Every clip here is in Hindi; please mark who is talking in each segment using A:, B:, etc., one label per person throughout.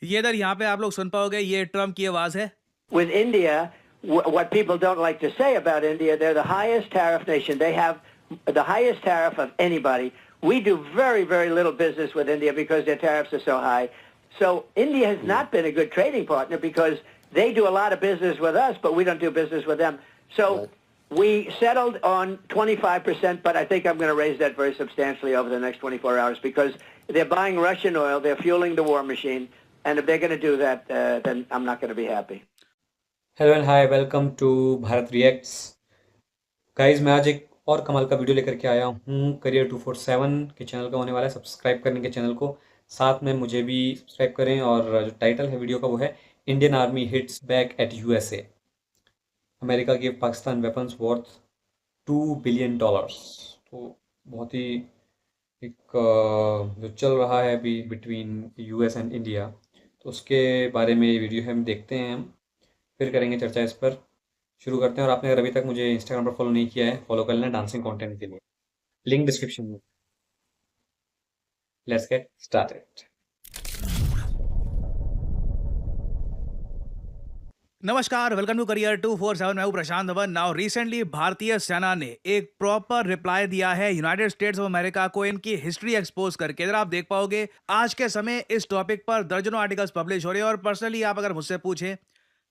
A: ये इधर यहाँ पे आप लोग सुन पाओगे, ये ट्रम्प की आवाज है।
B: With India, what people don't like to say about India, they're the highest tariff nation. They have the highest tariff of anybody. We do very, very little business with India because their tariffs are so high. So India has not been a good trading partner because they do a lot of business with us, but we don't do business with them. So we settled on 25%, but I think I'm going to raise that very substantially over the next 24 hours because they're buying Russian oil, they're fueling the war machine, and if they're going to do that, then I'm not going to be happy.
C: Hello and hi, welcome to Bharat reacts. Guys, मैं आज एक और कमाल का वीडियो लेकर के आया हूँ। करियर 247 के चैनल का होने वाला है। सब्सक्राइब करने के चैनल को, साथ में मुझे भी सब्सक्राइब करें। और जो टाइटल है वीडियो का वो है Indian army hits back at USA. America की पाकिस्तान वेपन्स वर्थ $2 बिलियन। तो बहुत ही एक जो चल रहा है अभी बिटवीन यूएस एंड इंडिया, तो उसके बारे में ये वीडियो है, हम देखते हैं, हम फिर करेंगे चर्चा इस पर। शुरू करते हैं। और आपने अगर अभी तक मुझे इंस्टाग्राम पर फॉलो नहीं किया है, फॉलो कर लेना डांसिंग कंटेंट के लिए, लिंक डिस्क्रिप्शन में। Let's get started.
A: नमस्कार, वेलकम टू करियर 247। मैं हूं प्रशांत धवन। नाउ रिसेंटली भारतीय सेना ने एक प्रॉपर रिप्लाई दिया है यूनाइटेड स्टेट्स ऑफ अमेरिका को, इनकी हिस्ट्री एक्सपोज करके। इधर आप देख पाओगे आज के समय इस टॉपिक पर दर्जनों आर्टिकल्स पब्लिश हो रहे हैं। और पर्सनली आप अगर मुझसे पूछें,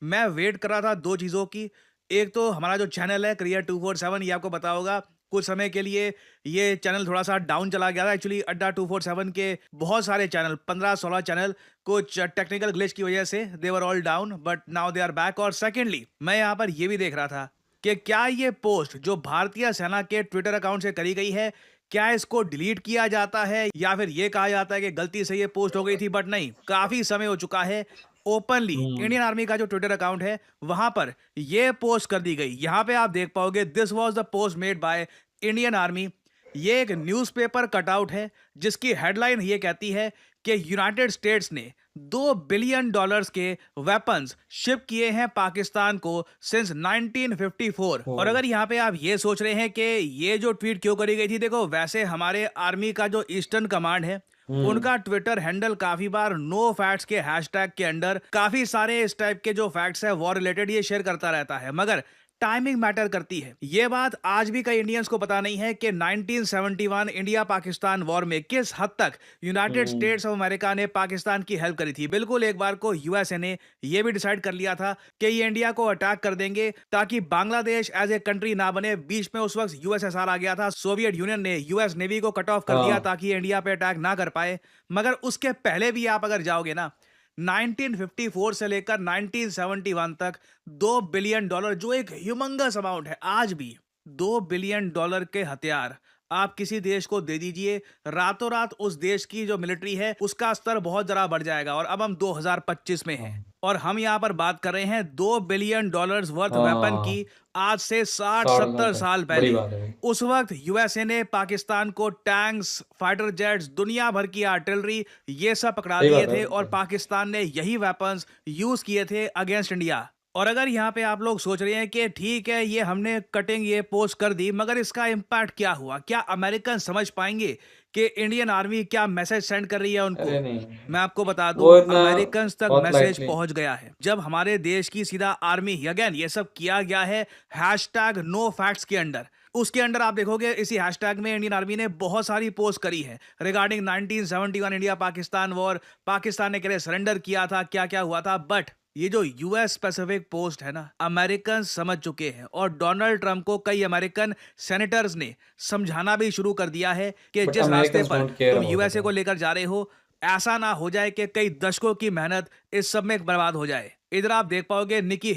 A: मैं वेट कर रहा था दो चीज़ों की। एक तो हमारा जो चैनल है करियर 247, ये आपको पता होगा कुछ समय के लिए ये चैनल थोड़ा सा डाउन चला गया था। एक्चुअली अड्डा 247 के बहुत सारे चैनल, 15-16 चैनल, कुछ टेक्निकल ग्लिच की वजह से they were all down, but now they are back. और सेकेंडली मैं यहाँ पर ये भी देख रहा था कि क्या ये पोस्ट जो भारतीय सेना के ट्विटर अकाउंट से करी गई है, क्या इसको डिलीट किया जाता है या फिर ये कहा जाता है कि गलती से ये पोस्ट हो गई थी। बट नहीं, काफी समय हो चुका है। ओपनली इंडियन आर्मी का जो ट्विटर अकाउंट है वहां पर ये पोस्ट कर दी गई। यहां पे आप देख पाओगे, this was the post made by Indian army. ये एक न्यूज़पेपर कटआउट है जिसकी हेडलाइन ये कहती है कि यूनाइटेड स्टेट्स ने $2 बिलियन के वेपन्स शिप किए हैं पाकिस्तान को सिंस 1954। और अगर यहाँ पे आप ये सोच रहे हैं कि ये जो ट्वीट क्यों करी गई थी, देखो वैसे हमारे आर्मी का जो ईस्टर्न कमांड है उनका ट्विटर हैंडल काफी बार नो फैक्ट्स के हैशटैग के अंडर काफी सारे इस टाइप के जो फैक्ट्स है वॉर रिलेटेड ये शेयर करता रहता है, मगर टाइमिंग मैटर करती है। ये बात आज भी कई इंडियंस को पता नहीं है कि 1971 इंडिया पाकिस्तान वॉर में किस हद तक यूनाइटेड स्टेट्स ऑफ अमेरिका ने पाकिस्तान की हेल्प करी थी। बिल्कुल एक बार को यूएसए ने ये भी डिसाइड कर लिया था कि ये इंडिया को अटैक कर देंगे ताकि बांग्लादेश एज ए कंट्री ना बने। बीच में उस वक्त यूएसएसआर आ गया था, सोवियत यूनियन ने यूएस नेवी को कट ऑफ कर दिया ताकि इंडिया पे अटैक ना कर पाए। मगर उसके पहले भी आप अगर जाओगे ना, 1954 से लेकर 1971 तक $2 बिलियन, जो एक ह्यूमंगस अमाउंट है, आज भी $2 बिलियन के हथियार आप किसी देश को दे दीजिए, रातों रात उस देश की जो मिलिट्री है उसका स्तर बहुत जरा बढ़ जाएगा। और अब हम 2025 में हैं और हम यहाँ पर बात कर रहे हैं $2 बिलियन वर्थ वेपन की। आज से 60-70 साल पहले उस वक्त यूएसए ने पाकिस्तान को टैंक्स, फाइटर जेट्स, दुनिया भर की आर्टिलरी, ये सब पकड़ा दिए थे और पाकिस्तान ने यही वेपन्स यूज किए थे अगेंस्ट इंडिया। और अगर यहाँ पे आप लोग सोच रहे हैं कि ठीक है ये हमने कटिंग ये पोस्ट कर दी, मगर इसका इम्पैक्ट क्या हुआ, क्या अमेरिकन समझ पाएंगे कि इंडियन आर्मी क्या मैसेज सेंड कर रही है उनको? मैं आपको बता दूं, अमेरिकन तक मैसेज पहुंच गया है। जब हमारे देश की सीधा आर्मी, अगेन ये सब किया गया है हैशटैग नो फैक्ट्स के अंडर। उसके अंडर आप देखोगे इसी हैशटैग में इंडियन आर्मी ने बहुत सारी पोस्ट करी है regarding 1971 India Pakistan war, Pakistan ने कैसे सरेंडर किया था, क्या क्या हुआ था। बट ये जो यूएस स्पेसिफिक पोस्ट है ना, अमेरिकन समझ चुके हैं और डोनाल्ड ट्रंप को कई अमेरिकन सेनेटर्स ने समझाना भी शुरू कर दिया है कि जिस रास्ते पर तुम यूएसए को लेकर जा रहे हो, ऐसा ना हो जाए कि कई दशकों की मेहनत इस सब में बर्बाद हो जाए। इधर आप देख पाओगे निकी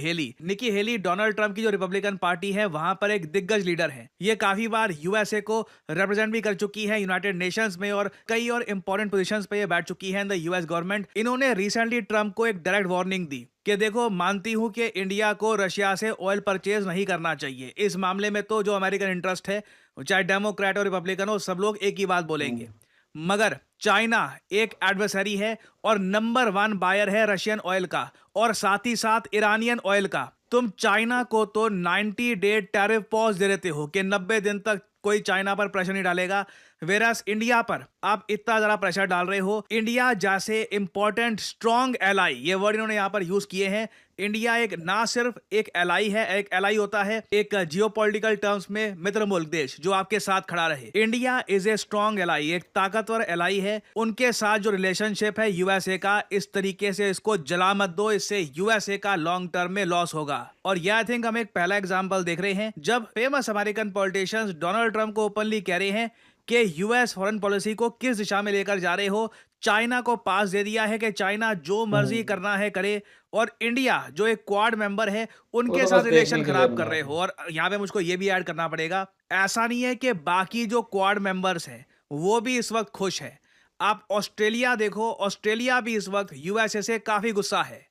A: हेली डोनाल्ड ट्रंप की जो रिपब्लिकन पार्टी है वहां पर एक दिग्गज लीडर है। ये काफी बार यूएसए को रिप्रेजेंट भी कर चुकी है यूनाइटेड नेशंस में और कई और इंपॉर्टेंट पोजीशंस पे ये बैठ चुकी है इन द यूएस गवर्नमेंट। इन्होंने रिसेंटली ट्रंप को एक डायरेक्ट वार्निंग दी कि देखो, मानती हूं कि इंडिया को रशिया से ऑयल परचेज नहीं करना चाहिए। इस मामले में तो जो अमेरिकन इंटरेस्ट है, चाहे डेमोक्रेट और रिपब्लिकन हो, सब लोग एक ही बात बोलेंगे। मगर चाइना एक एडवर्सरी है और नंबर 1 बायर है रशियन ऑयल का और साथ ही साथ ईरानियन ऑयल का। तुम चाइना को तो 90 डे टैरिफ पॉज दे देते हो कि 90 दिन तक कोई चाइना पर प्रेशर नहीं डालेगा, वेरस इंडिया पर आप इतना ज़्यादा प्रेशर डाल रहे हो। इंडिया जैसे इंपॉर्टेंट स्ट्रॉन्ग एलाई, ये वर्ड इन्होंने यहाँ पर यूज किए हैं। इंडिया एक ना सिर्फ एक एलाई है, एक एलाई होता है एक जियोपॉलिटिकल टर्म्स में मित्र मुल्क देश जो आपके साथ खड़ा रहे। India is a strong ally, एक ताकतवर एलाई है। उनके साथ जो रिलेशनशिप है यूएसए का, इस तरीके से इसको जला मत दो, इससे यूएसए का लॉन्ग टर्म में लॉस होगा। और ये आई थिंक हम एक पहला एग्जाम्पल देख रहे हैं जब famous American politicians Donald Trump को ओपनली कह रहे हैं कि यूएस फॉरेन पॉलिसी को किस दिशा में लेकर जा रहे हो। चाइना को पास दे दिया है कि चाइना जो मर्जी करना है करे, और इंडिया जो एक क्वाड मेंबर है
C: वो
A: उनके
C: तो
A: साथ
C: बस देखने
A: रिलेशन
C: के लिए
A: खराब कर
C: बना
A: रहे
C: था।
A: हो। और यहाँ पे मुझको ये भी ऐड करना पड़ेगा, ऐसा नहीं है कि बाकी जो क्वाड मेंबर्स हैं वो भी इस वक्त खुश है। आप ऑस्ट्रेलिया देखो, ऑस्ट्रेलिया भी इस वक्त यूएसए से काफी गुस्सा है।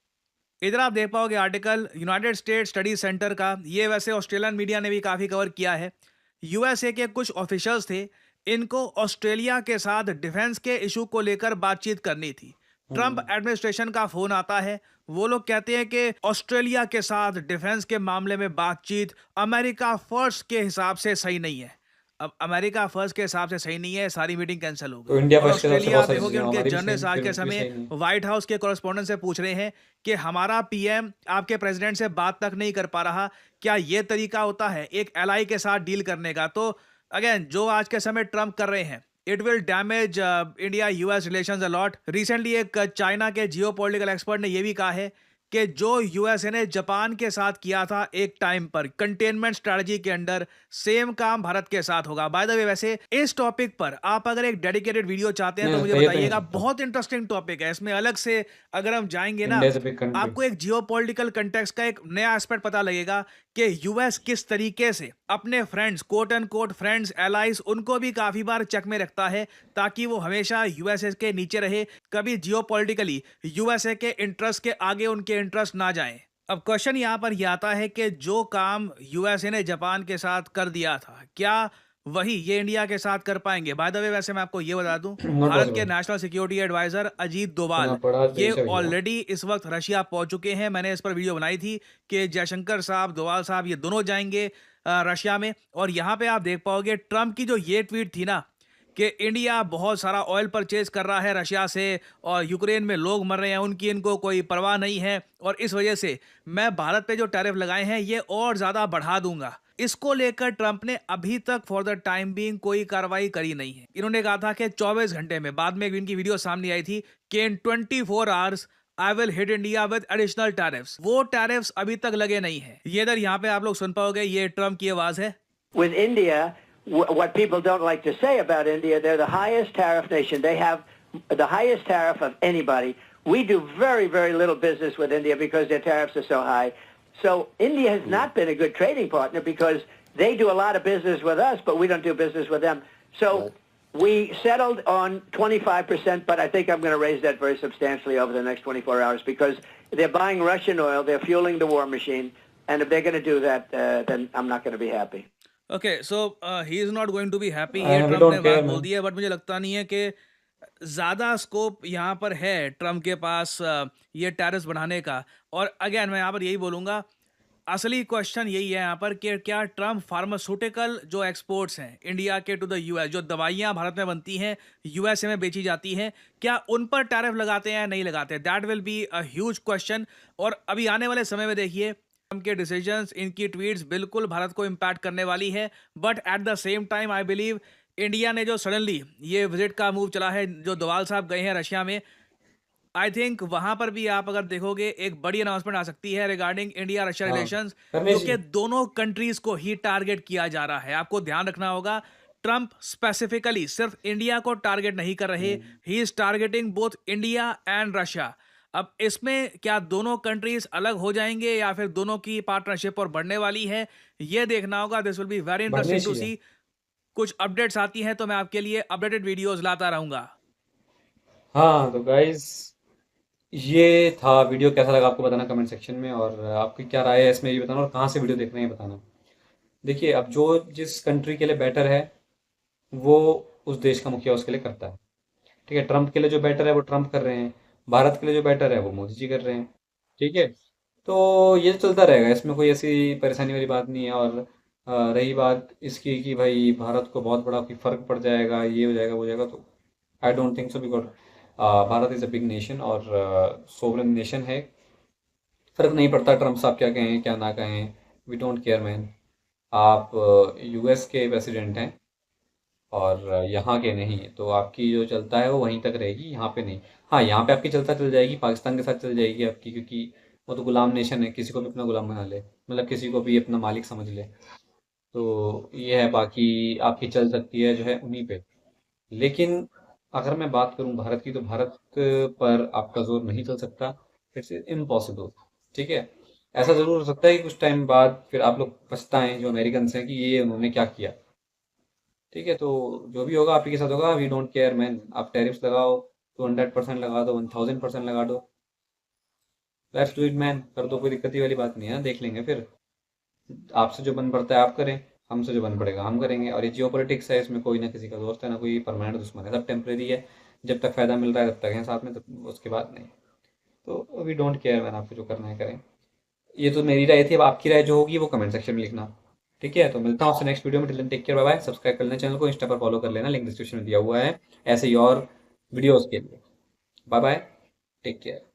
A: इधर आप देख पाओगे article United state study centre का, ये वैसे ऑस्ट्रेलियन मीडिया ने भी काफी कवर किया है। यूएसए के कुछ ऑफिशियल्स थे, इनको ऑस्ट्रेलिया के साथ डिफेंस के इशू को लेकर बातचीत करनी थी। ट्रंप एडमिनिस्ट्रेशन का फोन आता है, वो लोग कहते हैं कि ऑस्ट्रेलिया के साथ डिफेंस के मामले में बातचीत अमेरिका फर्स्ट के हिसाब से सही नहीं है। अब अमेरिका फर्स्ट के हिसाब से सही नहीं है, सारी मीटिंग कैंसिल हो
C: तो
A: गई।
C: इंडिया
A: और
C: फर्स्ट के हिसाब से
A: ऑस्ट्रेलिया
C: बहुत
A: आप
C: सारी
A: देखोगे
C: चीजें
A: उनके
C: हमारी भी
A: जर्नलिस्ट
C: सेम,
A: आज
C: फिर
A: के
C: उनकी भी
A: समय
C: सही नहीं।
A: व्हाइट हाउस के कॉरेस्पॉन्डेंट से पूछ रहे हैं कि हमारा पीएम आपके प्रेसिडेंट से बात तक नहीं कर पा रहा, क्या ये तरीका होता है एक एलाई के साथ डील करने का? तो अगेन जो आज के समय ट्रंप कर रहे हैं, it will damage India US relations a lot. Recently एक चाइना के जियोपॉलिटिकल एक्सपर्ट ने यह भी कहा है कि जो यूएसए ने जापान के साथ किया था एक टाइम पर कंटेनमेंट स्ट्रेटजी के अंडर, सेम काम भारत के साथ होगा। बाय द वे, वैसे इस टॉपिक पर आप अगर एक डेडिकेटेड वीडियो चाहते हैं तो
C: नहीं
A: मुझे
C: कहिए तो नहीं
A: बताइएगा,
C: सकता।
A: बहुत इंटरेस्टिंग टॉपिक है। इसमें अलग से अगर हम जाएंगे ना,
C: India is a big country.
A: आपको एक जियोपॉलिटिकल कंटेक्स्ट का एक नया एस्पेक्ट पता लगेगा कि यूएस किस तरीके से अपने friends, quote and quote friends, allies, उनको भी काफी बार चेक में रखता है ताकि वो हमेशा यूएसए के नीचे रहे, कभी जियोपॉलिटिकली यूएसए के इंटरेस्ट के आगे उनके इंटरेस्ट ना जाएं। अब क्वेश्चन यहाँ पर यह आता है कि जो काम यूएसए ने जापान के साथ कर दिया था, क्या वही ये इंडिया के साथ कर पाएंगे? बाय द वे, वैसे मैं आपको ये बता दूं,
C: नॉट
A: भारत के
C: possible.
A: National security adviser Ajit
C: इतना
A: डोभाल
C: बड़ा
A: ये
C: देश है भैया।
A: ऑलरेडी इस वक्त रशिया पहुंच चुके हैं। मैंने इस पर वीडियो बनाई थी कि जयशंकर साहब, डोभाल साहब, ये दोनों जाएंगे रशिया में। और यहाँ पे आप देख पाओगे ट्रंप की जो ये ट्वीट थी ना कि इंडिया बहुत सारा ऑयल परचेज कर रहा है रशिया से और यूक्रेन में लोग मर रहे हैं, उनकी इनको कोई परवाह नहीं है, और इस वजह से मैं भारत पे जो टैरिफ लगाए हैं ये और ज़्यादा बढ़ा दूंगा। इसको लेकर ट्रंप ने अभी तक फॉर द टाइम बीइंग कोई कार्रवाई करी नहीं है। इन्होंने कहा था कि 24 घंटे में, बाद में इनकी वीडियो सामने आई थी कि इन 24 hours I will hit India with additional tariffs. वो टैरिफ्स अभी तक लगे नहीं है। ये इधर यहाँ पे आप लोग सुन पाओगे, ये ट्रंप की आवाज है।
B: With India, what people don't like to say about India, they're the highest tariff nation. They have the highest tariff of anybody. We do very, very little business with India because their tariffs are so high. So India has not been a good trading partner because they do a lot of business with us, but we don't do business with them. So we settled on 25%, but I think I'm going to raise that very substantially over the next 24 hours because they're buying Russian oil, they're fueling the war machine, and if they're going to do that, then I'm not going to be happy.
A: Okay, so he is not going to be happy, ये
C: वी
A: ट्रम्प
C: डोंट
A: ने
C: केयर
A: बात बोल
C: मैन।
A: दी है। बट मुझे लगता नहीं है कि ज़्यादा स्कोप यहाँ पर है ट्रम्प के पास ये टैरिफ्स बढ़ाने का। और अगेन मैं यहाँ पर यही बोलूँगा, असली क्वेश्चन यही है यहाँ पर कि क्या ट्रम्प फार्मास्यूटिकल जो एक्सपोर्ट्स हैं इंडिया के टू द यूएस, जो दवाइयाँ भारत में बनती हैं यूएसए में बेची जाती हैं, क्या उन पर टैरिफ लगाते हैं या नहीं लगाते? That will be a huge question. और अभी आने वाले समय में देखिए ट्रम्प के डिसीजंस, इनकी ट्वीट्स बिल्कुल भारत को इम्पैक्ट करने वाली है। But at the same time I believe India ने जो सडनली ये विजिट का मूव चला है, जो डोभाल साहब गए हैं रशिया में, आई थिंक वहां पर भी आप अगर देखोगे एक बड़ी अनाउंसमेंट आ सकती है रिगार्डिंग इंडिया रशिया
C: हाँ
A: रिलेशंस,
C: करनी
A: जो कि
C: चाहिए।
A: दोनों कंट्रीज को ही टारगेट किया जा रहा है। आपको ध्यान रखना होगा, ट्रंप स्पेसिफिकली सिर्फ इंडिया को टारगेट नहीं कर रहे, he is targeting both India and Russia. अब इसमें क्या दोनों कंट्रीज अलग हो जाएंगे या फिर दोनों की पार्टनरशिप और बढ़ने वाली है, ये देखना होगा। दिस विल बी वेरी
C: बढ़नी
A: इंटरेस्टिंग टू
C: चाहिए।
A: सी। कुछ अपडेट्स आती हैं तो मैं आपके लिए अपडेटेड वीडियोस लाता रहूंगा।
C: हाँ तो गाइज ये था वीडियो, कैसा लगा आपको बताना कमेंट सेक्शन में, और आपकी क्या राय है इसमें ये बताना, और कहाँ से वीडियो देख रहे हैं बताना। देखिए अब जो जिस कंट्री के लिए बेटर है वो उस देश का मुखिया उसके लिए करता है। ठीक है, ट्रंप के लिए जो बेटर है वो ट्रंप कर रहे हैं, भारत के लिए जो बेटर है वो मोदी जी कर रहे हैं। ठीक है, तो ये चलता रहेगा, इसमें कोई ऐसी परेशानी वाली बात नहीं है। और रही बात इसकी कि भाई भारत को बहुत बड़ा कोई फ़र्क पड़ जाएगा, ये हो जाएगा वो हो जाएगा, तो I don't think so, because Bharat is a big nation और सोवरेन नेशन है। फ़र्क नहीं पड़ता ट्रम्प साहब क्या कहें क्या ना कहें, वी डोंट केयर मैन। आप यूएस के प्रेसिडेंट हैं और यहाँ के नहीं, तो आपकी जो चलता है वो वहीं तक रहेगी, यहाँ पे नहीं। हाँ, यहाँ पे आपकी चलता चल जाएगी, पाकिस्तान के साथ चल जाएगी आपकी, क्योंकि वो तो गुलाम नेशन है, किसी को भी अपना गुलाम बना ले, मतलब किसी को भी अपना मालिक समझ ले। तो ये है, बाकी आपकी चल सकती है जो है उन्हीं पे। लेकिन अगर मैं बात करूं भारत की, तो भारत पर आपका जोर नहीं चल सकता, इट्स इम्पॉसिबल। ठीक है, ऐसा ज़रूर हो सकता है कि कुछ टाइम बाद फिर आप लोग पछताएं, जो अमेरिकन हैं, कि ये उन्होंने क्या किया। ठीक है, तो जो भी होगा आप ही के साथ होगा, वी डोंट केयर मैन। आप टैरिफ्स लगाओ, 200% लगा दो, 1000% लगा दो, लेट्स डू इट मैन, कर दो, कोई दिक्कत ही वाली बात नहीं है, देख लेंगे फिर। आपसे जो बन पड़ता है आप करें, हमसे जो बन पड़ेगा हम करेंगे। और ये जियो पॉलिटिक्स है, इसमें कोई ना किसी का दोस्त है ना कोई परमानेंट दुश्मन है, सब टेम्प्रेरी है। जब तक फ़ायदा मिल रहा है तब तक हैं साथ में, तब उसके बाद नहीं। तो वी डोंट केयर मैन, आपको जो करना है करें। ये तो मेरी राय थी, अब आपकी राय जो होगी वो कमेंट सेक्शन में लिखना। ठीक है, तो मिलता हूँ आपसे नेक्स्ट वीडियो में। Till then take care, bye bye. Subscribe कर लेना चैनल को, इंस्टा पर फॉलो कर लेना, लिंक डिस्क्रिप्शन में दिया हुआ है ऐसे ही और वीडियोज़ के लिए। Bye bye, take care.